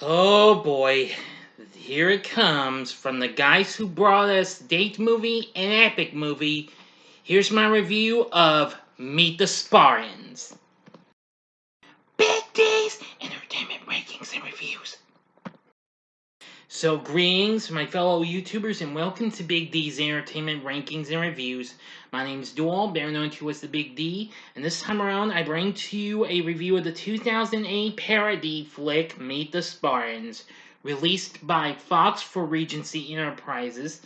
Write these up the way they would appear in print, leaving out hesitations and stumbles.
Oh boy, here it comes from the guys who brought us date movie and epic movie. Here's my review of Meet the Spartans. Big D's Entertainment Rankings and Reviews. So, greetings, my fellow YouTubers, and welcome to Big D's Entertainment Rankings and Reviews. My name is Dual, better known to you as the Big D, and this time around I bring to you a review of the 2008 parody flick Meet the Spartans, released by Fox for Regency Enterprises,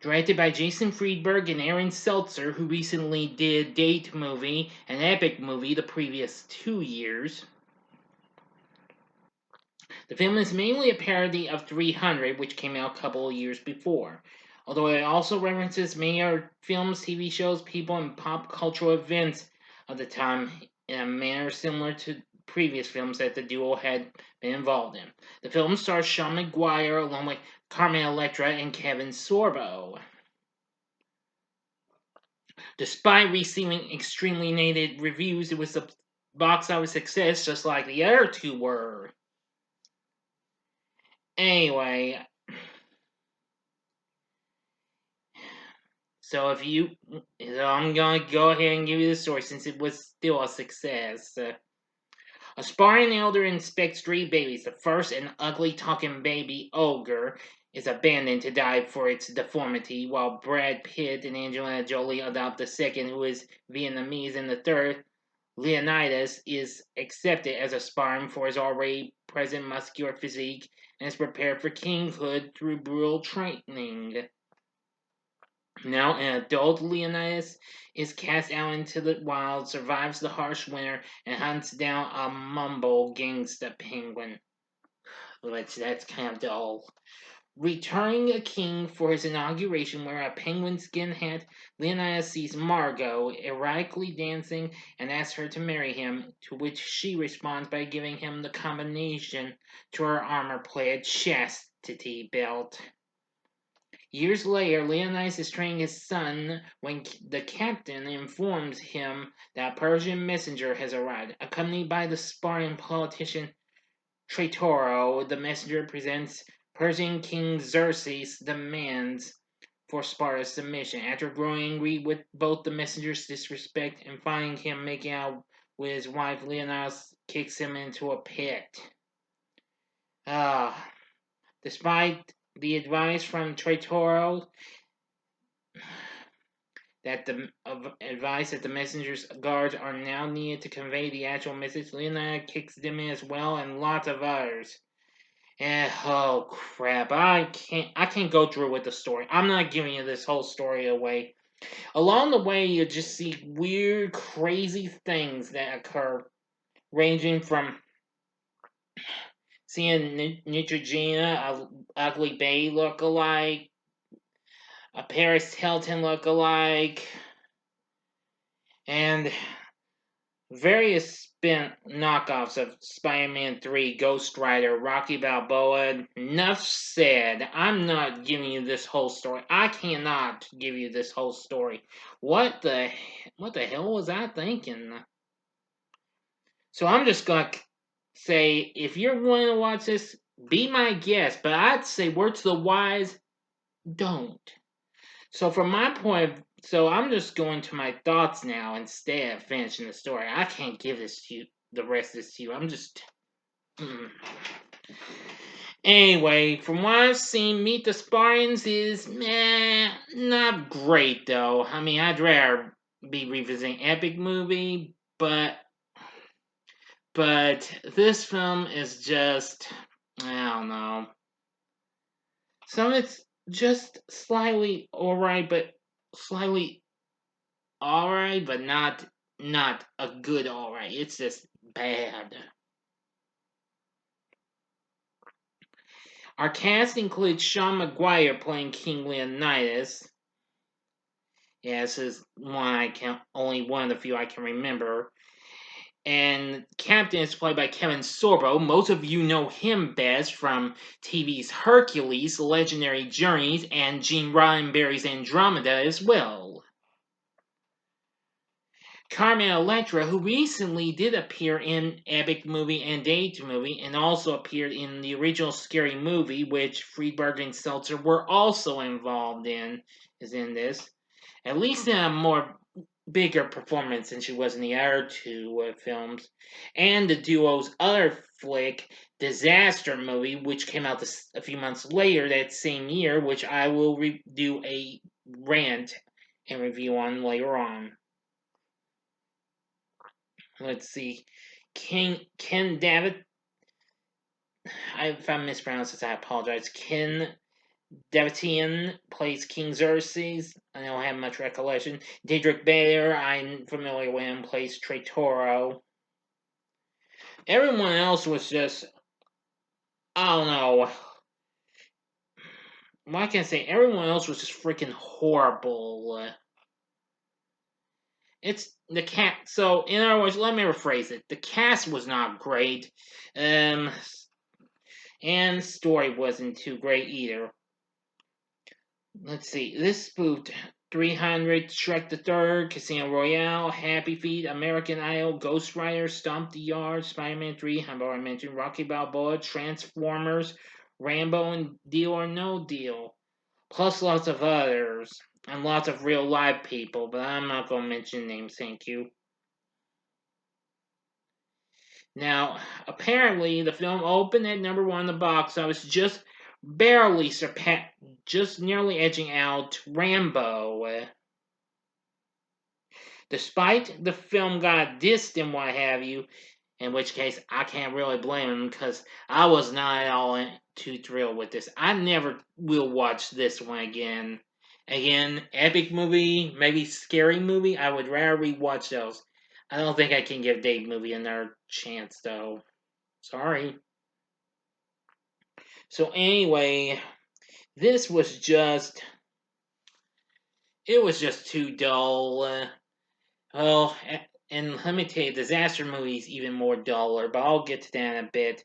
directed by Jason Friedberg and Aaron Seltzer, who recently did Date Movie and Epic Movie the previous 2 years. The film is mainly a parody of 300, which came out a couple of years before, although it also references many other films, TV shows, people, and pop cultural events of the time in a manner similar to previous films that the duo had been involved in. The film stars Sean Maguire along with Carmen, Electra, and Kevin Sorbo. Despite receiving extremely negative reviews, it was a box office success just like the other two were. Anyway, so I'm gonna go ahead and give you the story since it was still a success. A Spartan elder inspects three babies. The first, an ugly talking baby ogre, is abandoned to die for its deformity, while Brad Pitt and Angelina Jolie adopt the second, who is Vietnamese, and the third, Leonidas, is accepted as a Spartan for his already present muscular physique and is prepared for kinghood through brutal training. Now, an adult Leonidas is cast out into the wild, survives the harsh winter, and hunts down a mumble gangsta penguin. Which that's kind of dull. Returning a king for his inauguration, wearing a penguin skin hat, Leonidas sees Margot erratically dancing and asks her to marry him, to which she responds by giving him the combination to her armor-plated chastity belt. Years later, Leonidas is training his son when the captain informs him that a Persian messenger has arrived. Accompanied by the Spartan politician Traitoro, the messenger presents Persian King Xerxes' demands for Sparta's submission. After growing angry with both the messenger's disrespect and finding him making out with his wife, Leonidas kicks him into a pit. Despite the advice from Traitoro that the messenger's guards are now needed to convey the actual message, Leonidas kicks them in as well, and lots of others. Oh crap! I can't go through with the story. I'm not giving you this whole story away. Along the way, you just see weird, crazy things that occur, ranging from seeing Neutrogena, a ugly Bay look-alike, a Paris Hilton look-alike, and various spin knockoffs of Spider-Man 3, Ghost Rider, Rocky Balboa. Enough said. I'm not giving you this whole story. I cannot give you this whole story. What the hell was I thinking? So I'm just gonna say, if you're going to watch this, be my guest. But I'd say, word to the wise, don't. So from my point of so I'm just going to my thoughts now instead of finishing the story. I can't give this to you, the rest of this to you. I'm just. Anyway, from what I've seen, Meet the Spartans is not great though. I mean, I'd rather be revisiting Epic Movie, but this film is just, I don't know. Some of it's just slightly alright, but slightly alright, but not a good alright. It's just bad. Our cast includes Sean Maguire playing King Leonidas. Yeah, this is only one of the few I can remember. And Captain is played by Kevin Sorbo. Most of you know him best from TV's Hercules, Legendary Journeys, and Gene Roddenberry's Andromeda as well. Carmen Electra, who recently did appear in Epic Movie and Date Movie, and also appeared in the original Scary Movie, which Friedberg and Seltzer were also involved in, is in this. At least in a more bigger performance than she was in the other two films. And the duo's other flick, Disaster Movie, which came out a few months later that same year, which I will do a rant and review on later on. Let's see. Ken David. If I mispronounce this, I apologize. Ken Davitian plays King Xerxes. I don't have much recollection. Diedrich Bader, I'm familiar with him, plays Traitoro. Everyone else was just, I don't know. What can I say? Everyone else was just freaking horrible. It's the cast. So, in other words, let me rephrase it. The cast was not great. And story wasn't too great either. Let's see. This spoofed 300, Shrek the Third, Casino Royale, Happy Feet, American Idol, Ghost Rider, Stomp the Yard, Spider-Man 3, I've already mentioned, Rocky Balboa, Transformers, Rambo, and Deal or No Deal. Plus lots of others. And lots of real live people, but I'm not going to mention names, thank you. Now, apparently, the film opened at number 1 in the box office, just barely just nearly edging out Rambo. Despite the film got dissed and what have you, in which case I can't really blame him because I was not at all too thrilled with this. I never will watch this one again. Again, epic movie, maybe scary movie. I would rather rewatch those. I don't think I can give Dave movie another chance though. Sorry. So anyway, this was just it was just too dull. Well, and let me tell you, disaster movies even more duller, but I'll get to that in a bit.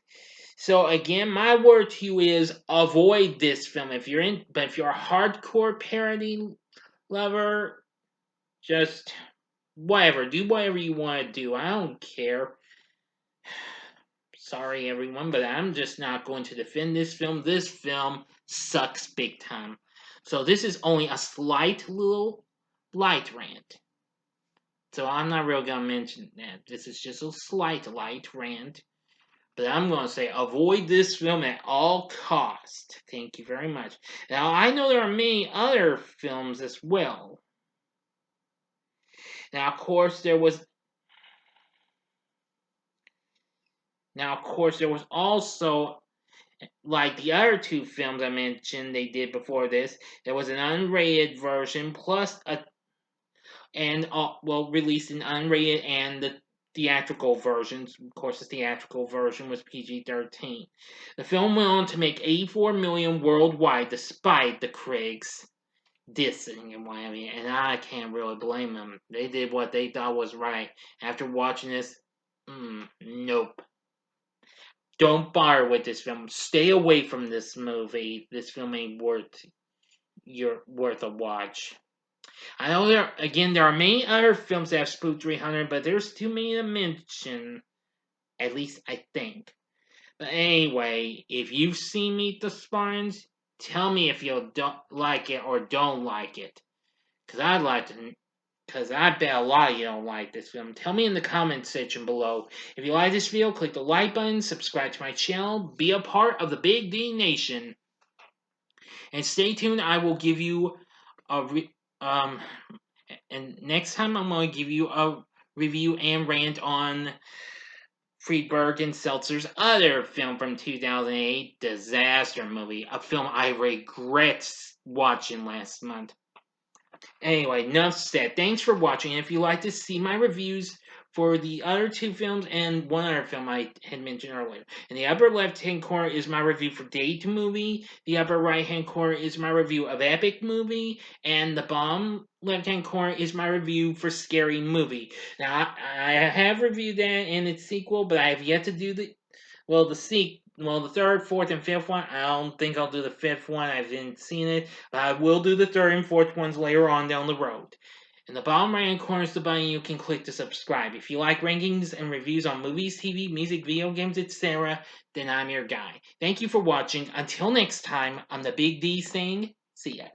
So again, my word to you is avoid this film if you're a hardcore parody lover, just whatever, do whatever you want to do. I don't care. Sorry, everyone, but I'm just not going to defend this film. This film sucks big time. So this is only a slight little light rant. So I'm not really going to mention that. This is just a slight light rant. But I'm going to say avoid this film at all cost. Thank you very much. Now, I know there are many other films as well. Now, of course, there was also, like the other two films I mentioned they did before this, there was an unrated version plus released an unrated and the theatrical versions. Of course, the theatrical version was PG-13. The film went on to make $84 million worldwide, despite the critics dissing and what have you. And I can't really blame them. They did what they thought was right. After watching this, nope. Don't bother with this film. Stay away from this movie. This film ain't worth a watch. I know there are many other films that have spooked 300, but there's too many to mention. At least I think. But anyway, if you've seen Meet the Spartans, tell me if you don't like it or don't like it. Because I'd like to. Because I bet a lot of you don't like this film. Tell me in the comment section below. If you like this video, click the like button, subscribe to my channel, be a part of the Big D Nation. And stay tuned, I will give you and next time I'm going to give you a review and rant on Friedberg and Seltzer's other film from 2008, Disaster Movie, a film I regret watching last month. Anyway, enough said. Thanks for watching. And if you'd like to see my reviews for the other two films and one other film I had mentioned earlier, in the upper left-hand corner is my review for Date Movie. The upper right-hand corner is my review of Epic Movie. And the bottom left-hand corner is my review for Scary Movie. Now, I have reviewed that and its sequel, but I have yet to do the third, fourth, and fifth one. I don't think I'll do the fifth one. I haven't seen it. But I will do the third and fourth ones later on down the road. In the bottom right hand corner is the button you can click to subscribe. If you like rankings and reviews on movies, TV, music, video games, etc., then I'm your guy. Thank you for watching. Until next time, I'm the Big D saying, see ya.